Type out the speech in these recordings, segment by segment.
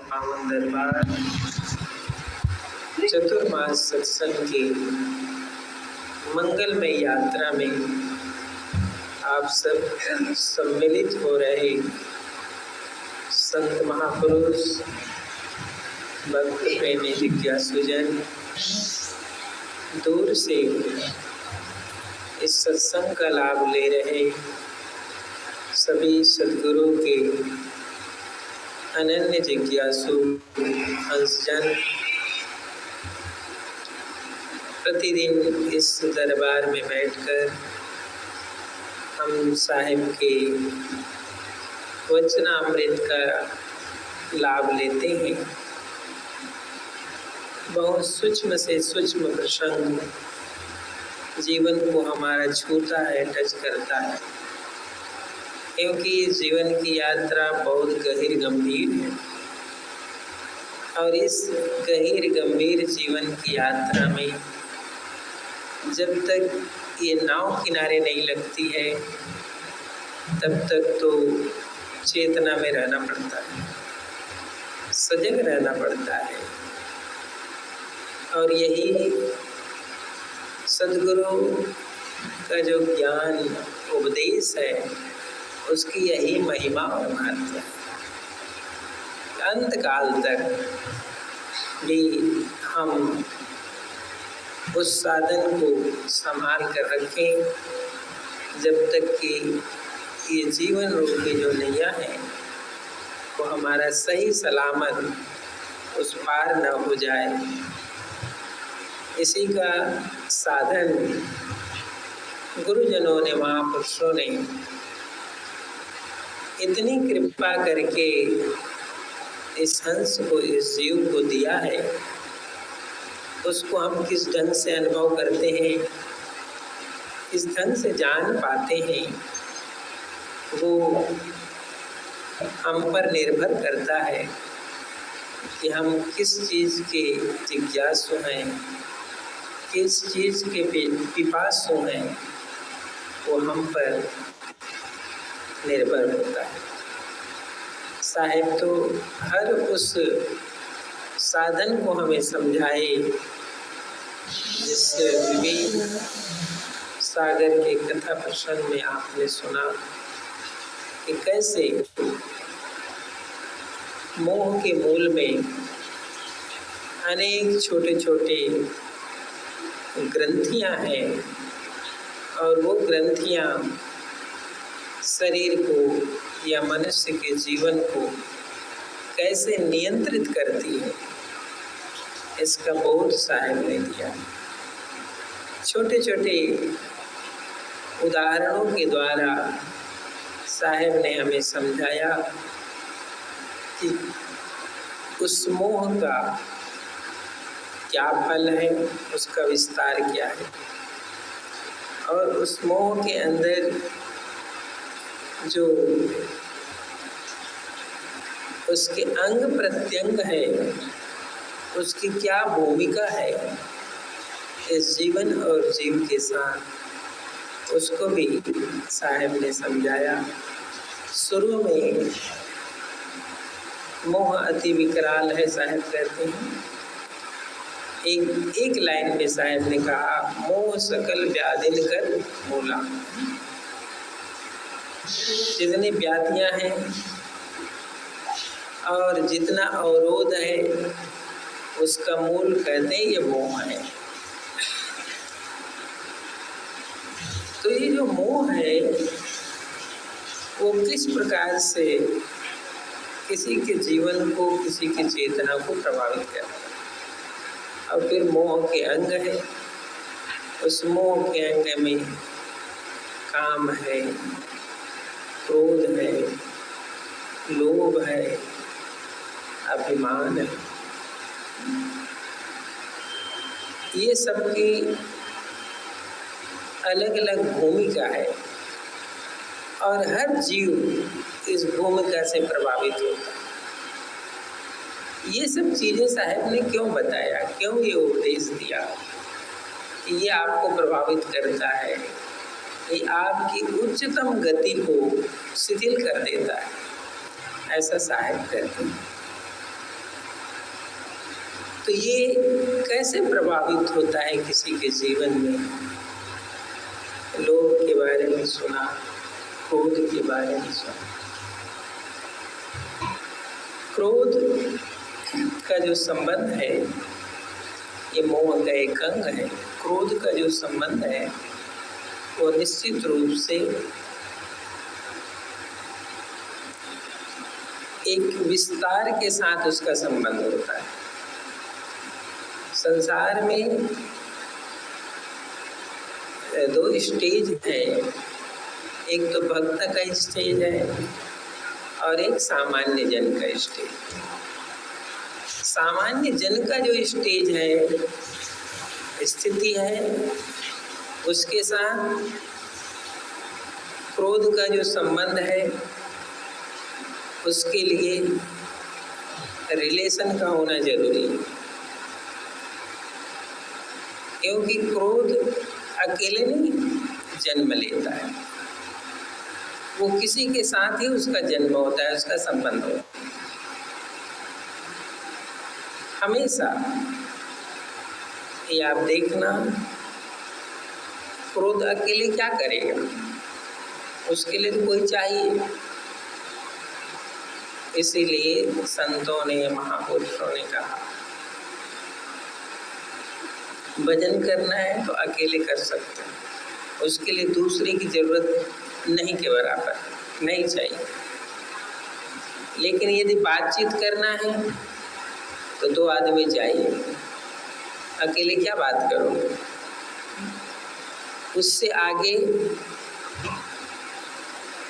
पावन दरबार चतुर्मास सत्संग की मंगलमय यात्रा में आप सब सम्मिलित हो रहे संत महापुरुष, भक्त प्रेमी जिज्ञासुजन, दूर से इस सत्संग का लाभ ले रहे सभी सद्गुरु के अनन्य जिज्ञासु हंसजन, प्रतिदिन इस दरबार में बैठकर हम साहिब के वचनामृत का लाभ लेते हैं। बहुत सूक्ष्म से सूक्ष्म प्रसंग जीवन को हमारा छूता है, टच करता है, क्योंकि जीवन की यात्रा बहुत गहीर गंभीर है और इस गहीर गंभीर जीवन की यात्रा में जब तक ये नाव किनारे नहीं लगती है तब तक तो चेतना में रहना पड़ता है, सजग रहना पड़ता है। और यही सद्गुरु का जो ज्ञान उपदेश है उसकी यही महिमा और महत्व है। अंत काल तक भी हम उस साधन को संभाल कर रखें जब तक कि ये जीवन रूपी जो नैया है वो हमारा सही सलामत उस पार न हो जाए। इसी का साधन गुरुजनों ने, महापुरुषों ने इतनी कृपा करके इस हंस को, इस जीव को दिया है, उसको हम किस ढंग से अनुभव करते हैं, किस ढंग से जान पाते हैं, वो हम पर निर्भर करता है कि हम किस चीज़ के जिज्ञासु हैं, किस चीज़ के पिपासु हैं, वो हम पर निर्भर होता है। साहिब तो हर उस साधन को हमें समझाए जिस विवेक सागर के कथा प्रसंग में आपने सुना कि कैसे मोह के मूल में अनेक छोटे छोटे ग्रंथियां हैं और वो ग्रंथियां शरीर को या मनुष्य के जीवन को कैसे नियंत्रित करती है, इसका बोध साहिब ने दिया। छोटे छोटे उदाहरणों के द्वारा साहिब ने हमें समझाया कि उस मोह का क्या फल है, उसका विस्तार क्या है, और उस मोह के अंदर जो उसके अंग प्रत्यंग है उसकी क्या भूमिका है इस जीवन और जीव के साथ, उसको भी साहिब ने समझाया। शुरू में मोह अति विकराल है, साहिब कहते हैं। एक लाइन में साहिब ने कहा, मोह सकल व्याधिन कर मूला। जितनी व्याधियां हैं और जितना अवरोध है उसका मूल कहते हैं ये मोह है। तो ये जो मोह है वो किस प्रकार से किसी के जीवन को, किसी की चेतना को प्रभावित करता है। और फिर मोह के अंग है, उस मोह के अंग में काम है, क्रोध है, लोभ है, अभिमान है। ये सबकी अलग अलग भूमिका है और हर जीव इस भूमिका से प्रभावित होता है। ये सब चीजें साहिब ने क्यों बताया, क्यों ये उपदेश दिया कि ये आपको प्रभावित करता है, ये आपकी उच्चतम गति को शिथिल कर देता है, ऐसा साहिब कहते हैं। तो ये कैसे प्रभावित होता है किसी के जीवन में? लोभ के बारे में सुना, क्रोध के बारे में सुना। क्रोध का जो संबंध है, ये मोह का एक अंग है। क्रोध का जो संबंध है वो निश्चित रूप से एक विस्तार के साथ उसका संबंध होता है। संसार में दो स्टेज है, एक तो भक्त का स्टेज है और एक सामान्य जन का स्टेज। सामान्य जन का जो स्टेज है, स्थिति है, उसके साथ क्रोध का जो संबंध है, उसके लिए रिलेशन का होना जरूरी है। क्योंकि क्रोध अकेले नहीं जन्म लेता है, वो किसी के साथ ही उसका जन्म होता है, उसका संबंध होता है। हमेशा ये आप देखना, क्रोध अकेले क्या करेगा, उसके लिए तो कोई चाहिए। इसीलिए संतों ने, महापुरुषों ने कहा, भजन करना है तो अकेले कर सकते हैं, उसके लिए दूसरे की जरूरत नहीं के बराबर, नहीं चाहिए। लेकिन यदि बातचीत करना है तो दो आदमी चाहिए, अकेले क्या बात करोगे? उससे आगे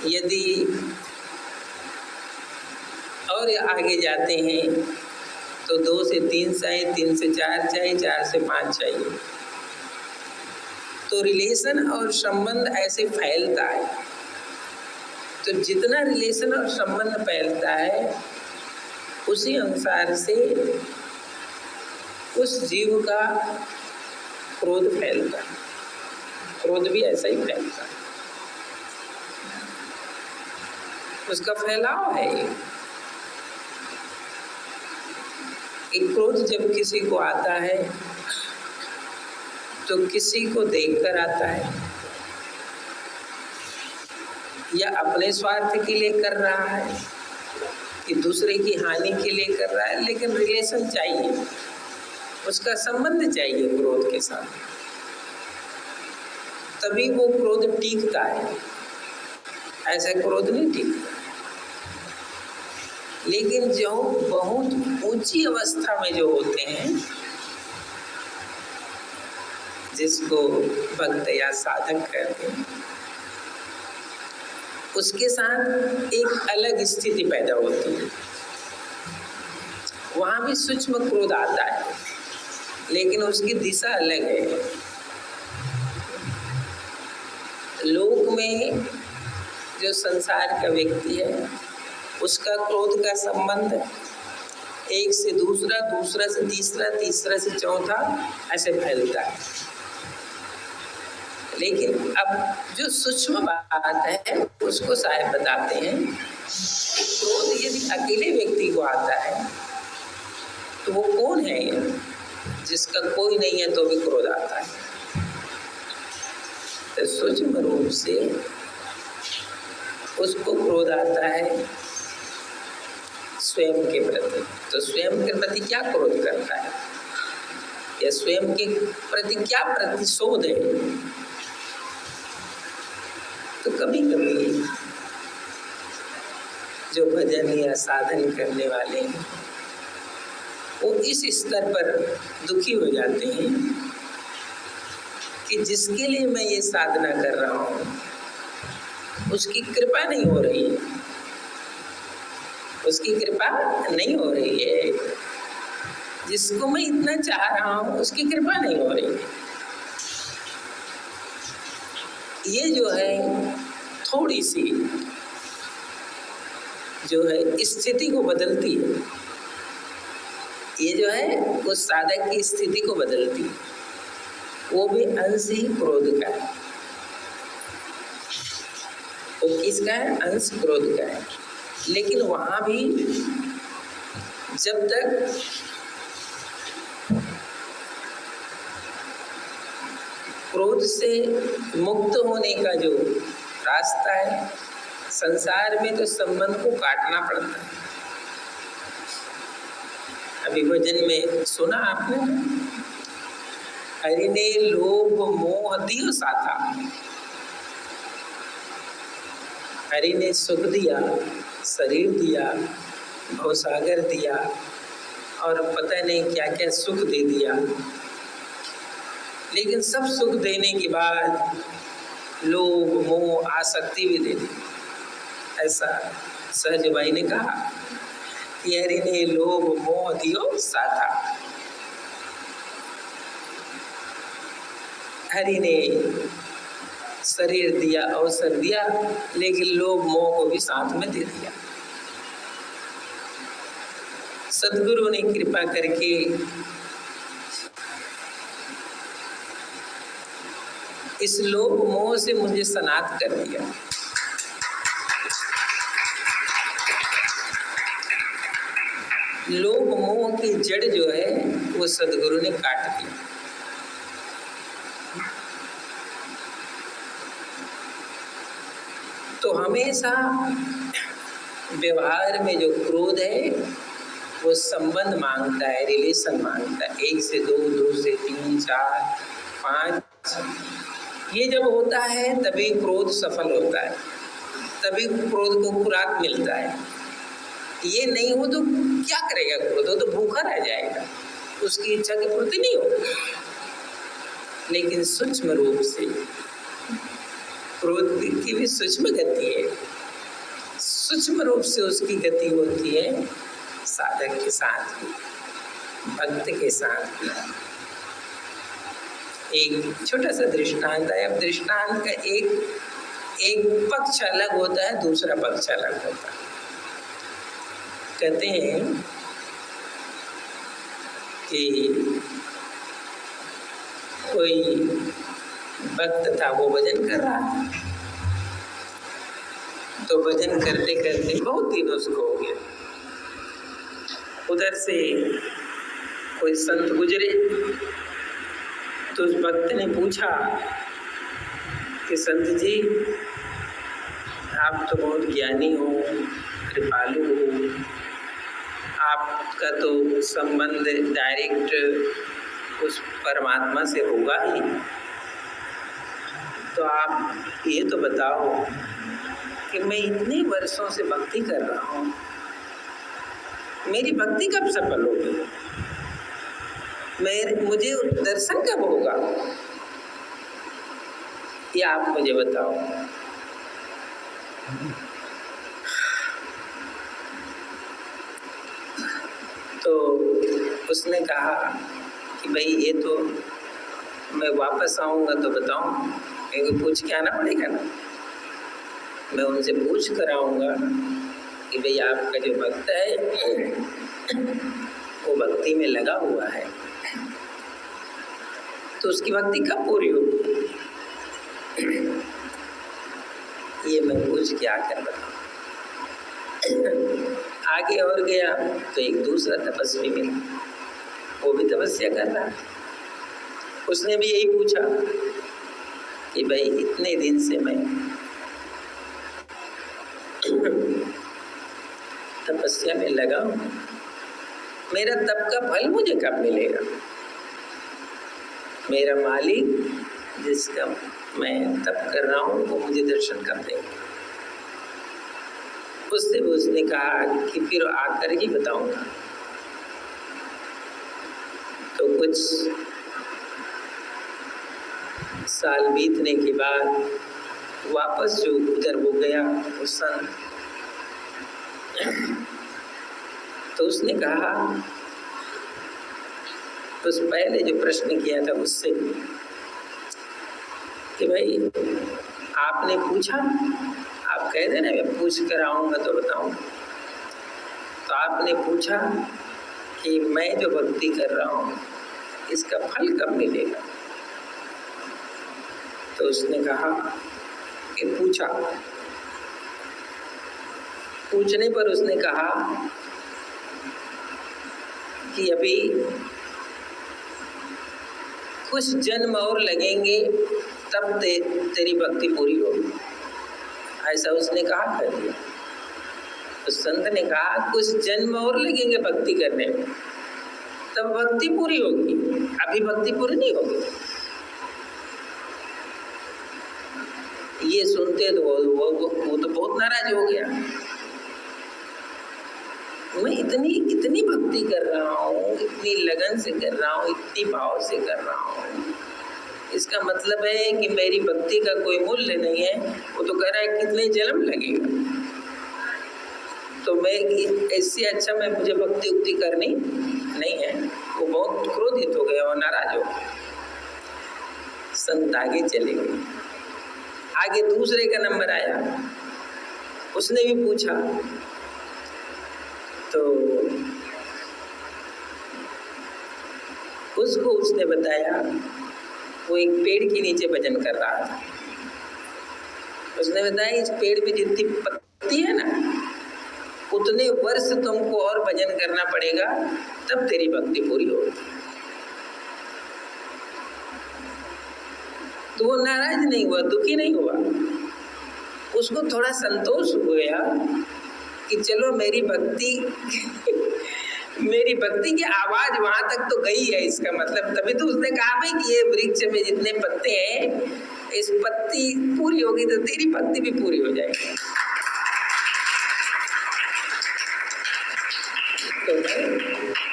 यदि और आगे जाते हैं तो 2 से 3 चाहिए, 3 से 4 चाहिए, 4 से 5 चाहिए। तो रिलेशन और संबंध ऐसे फैलता है। तो जितना रिलेशन और संबंध फैलता है, उसी अनुसार से उस जीव का क्रोध फैलता है। क्रोध भी ऐसा ही फैलता है, उसका फैलाव है। एक क्रोध जब किसी को आता है तो किसी को देखकर आता है, या अपने स्वार्थ के लिए कर रहा है कि दूसरे की हानि के लिए कर रहा है, लेकिन रिलेशन चाहिए, उसका संबंध चाहिए क्रोध के साथ, तभी वो क्रोध टिकता है। ऐसा क्रोध नहीं टिकता। लेकिन जो बहुत ऊंची अवस्था में जो होते हैं, जिसको भक्त या साधक कहते हैं, उसके साथ एक अलग स्थिति पैदा होती है। वहां भी सूक्ष्म क्रोध आता है, लेकिन उसकी दिशा अलग है। लोक में जो संसार का व्यक्ति है, उसका क्रोध का संबंध एक से दूसरा, दूसरा से तीसरा, तीसरा से चौथा, ऐसे फैलता है। लेकिन अब जो सूक्ष्म बात है उसको साहब बताते हैं कि क्रोध यदि अकेले व्यक्ति को आता है तो वो कौन है जिसका कोई नहीं है तो भी क्रोध आता है? तो सूक्ष्म रूप से उसको क्रोध आता है स्वयं के प्रति। तो स्वयं के प्रति क्या क्रोध करता है, या स्वयं के प्रति क्या प्रतिशोध है? तो कभी कभी जो भजन या साधन करने वाले हैं, वो इस स्तर पर दुखी हो जाते हैं कि जिसके लिए मैं ये साधना कर रहा हूँ उसकी कृपा नहीं हो रही है, उसकी कृपा नहीं हो रही है। जिसको मैं इतना चाह रहा हूँ उसकी कृपा नहीं हो रही है। ये जो है थोड़ी सी जो है स्थिति को बदलती है, ये जो है उस साधक की स्थिति को बदलती है। वो भी अंश ही क्रोध का है। वो किसका है? अंश क्रोध का है। लेकिन वहां भी जब तक क्रोध से मुक्त होने का जो रास्ता है, संसार में तो संबंध को काटना पड़ता है। अभी भजन में सुना आपने, हरि ने लोभ मोह दियो साथा। हरि ने सुख दिया, शरीर दिया, भवसागर दिया और पता नहीं क्या क्या सुख दे दिया, लेकिन सब सुख देने के बाद लोभ मोह आसक्ति भी दे दी। ऐसा सहज भाई ने कहा कि हरि ने लोभ मोह दियो साथा। हरि ने शरीर दिया, अवसर दिया, लेकिन लोभ मोह को भी साथ में दे दिया। सद्गुरु ने कृपा करके इस लोभ मोह से मुझे सनात कर दिया। लोभ मोह की जड़ जो है वो सद्गुरु ने काट दी। तो हमेशा व्यवहार में जो क्रोध है वो संबंध मांगता है, रिलेशन मांगता है। 1 से 2, 2 से 3, 4, 5, ये जब होता है तभी क्रोध सफल होता है, तभी क्रोध को खुराक मिलता है। ये नहीं हो तो क्या करेगा क्रोध? हो तो भूखा रह जाएगा, उसकी इच्छा की पूर्ति नहीं होगी। लेकिन सूक्ष्म रूप से क्रोध की भी सूक्ष्म गति है, सूक्ष्म रूप से उसकी गति होती है साधक के साथ भी, भक्त के साथ भी। एक छोटा सा दृष्टांत है। अब दृष्टांत का एक पक्ष अलग होता है, दूसरा पक्ष अलग होता है। कहते हैं कि कोई भक्त था, वो भजन कर रहा था। तो भजन करते करते बहुत दिन उसको हो गया। उधर से कोई संत गुजरे तो उस भक्त ने पूछा कि संत जी, आप तो बहुत ज्ञानी हो, कृपालु हो, आपका तो संबंध डायरेक्ट उस परमात्मा से होगा ही, तो आप ये तो बताओ कि मैं इतने वर्षों से भक्ति कर रहा हूँ, मेरी भक्ति कब सफल होगी? मुझे दर्शन कब होगा? ये आप मुझे बताओ। तो उसने कहा कि भाई ये तो मैं वापस आऊँगा तो बताऊँ, क्योंकि पूछ के आना पड़ेगा ना। मैं उनसे पूछ कर आऊँगा कि भाई आपका जो भक्त है वो भक्ति में लगा हुआ है, तो उसकी भक्ति कब पूरी होगी? ये मैं पूछ के आकर बताऊँ। आगे और गया तो एक दूसरा तपस्वी मिला, वो भी तपस्या कर रहा। उसने भी यही पूछा कि भाई इतने दिन से मैं तपस्या में लगा हूँ, मेरा तप का फल मुझे कब मिलेगा? मेरा मालिक जिसका मैं तप कर रहा हूँ वो मुझे दर्शन कब देगा? उससे भी उसने कहा कि फिर आकर ही बताऊंगा। तो कुछ साल बीतने के बाद वापस जो उधर वो गया उस संत, तो उसने कहा, उस पहले जो प्रश्न किया था उससे कि भाई आपने पूछा, आप कह देना मैं पूछ कर आऊँगा तो बताऊँगा। तो आपने पूछा कि मैं जो भक्ति कर रहा हूँ इसका फल कब मिलेगा? तो उसने कहा कि पूछा। पूछने पर उसने कहा कि अभी कुछ जन्म और लगेंगे तब तेरी भक्ति पूरी होगी, ऐसा उसने कहा कर दिया। तो संत ने कहा कुछ जन्म और लगेंगे भक्ति करने में, तब भक्ति पूरी होगी, अभी भक्ति पूरी नहीं होगी। ये सुनते तो वो तो बहुत नाराज हो गया। मैं इतनी भक्ति कर रहा हूँ, इतनी लगन से कर रहा हूँ, इतनी भाव से कर रहा हूँ, इसका मतलब है कि मेरी भक्ति का कोई मूल्य नहीं है। वो तो कह रहा है कितने जन्म लगेगा, तो मैं इससे अच्छा मैं मुझे भक्ति उक्ति करनी नहीं है। वो बहुत क्रोधित हो गया और नाराज हो गया। संत आगे चले गए। आगे दूसरे का नंबर आया, उसने भी पूछा, तो उसको उसने बताया वो एक पेड़ के नीचे भजन कर रहा था। उसने बताया इस पेड़ पे जितनी पत्ती है ना, उतने वर्ष तुमको और भजन करना पड़ेगा, तब तेरी भक्ति पूरी होगी। तो वो नाराज नहीं हुआ, दुखी नहीं हुआ, उसको थोड़ा संतोष हो गया कि चलो मेरी भक्ति मेरी भक्ति की आवाज वहां तक तो गई है, इसका मतलब। तभी तो उसने कहा भाई कि ये वृक्ष में जितने पत्ते हैं, इस पत्ती पूरी होगी तो तेरी भक्ति भी पूरी हो जाएगी। तो मैं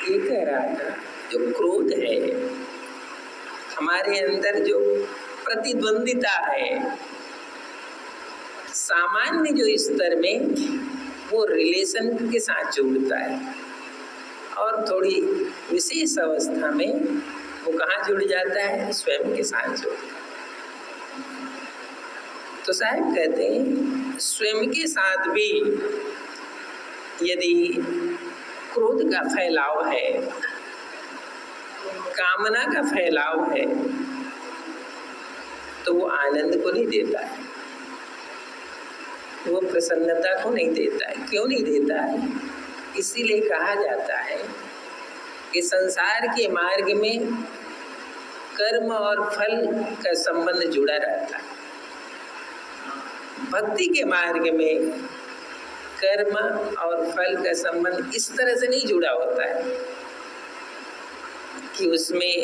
ये कह रहा था, जो क्रोध है हमारे अंदर, जो प्रतिद्वंदिता है, सामान्य जो स्तर में वो रिलेशन के साथ जुड़ता है, और थोड़ी विशेष अवस्था में वो कहाँ जुड़ जाता है, स्वयं के साथ जुड़ता है। तो साहब कहते हैं स्वयं के साथ भी यदि क्रोध का फैलाव है, कामना का फैलाव है, तो वो आनंद को नहीं देता है, वो प्रसन्नता को नहीं देता है। क्यों नहीं देता है? इसीलिए कहा जाता है कि संसार के मार्ग में कर्म और फल का संबंध जुड़ा रहता है। भक्ति के मार्ग में कर्म और फल का संबंध इस तरह से नहीं जुड़ा होता है कि उसमें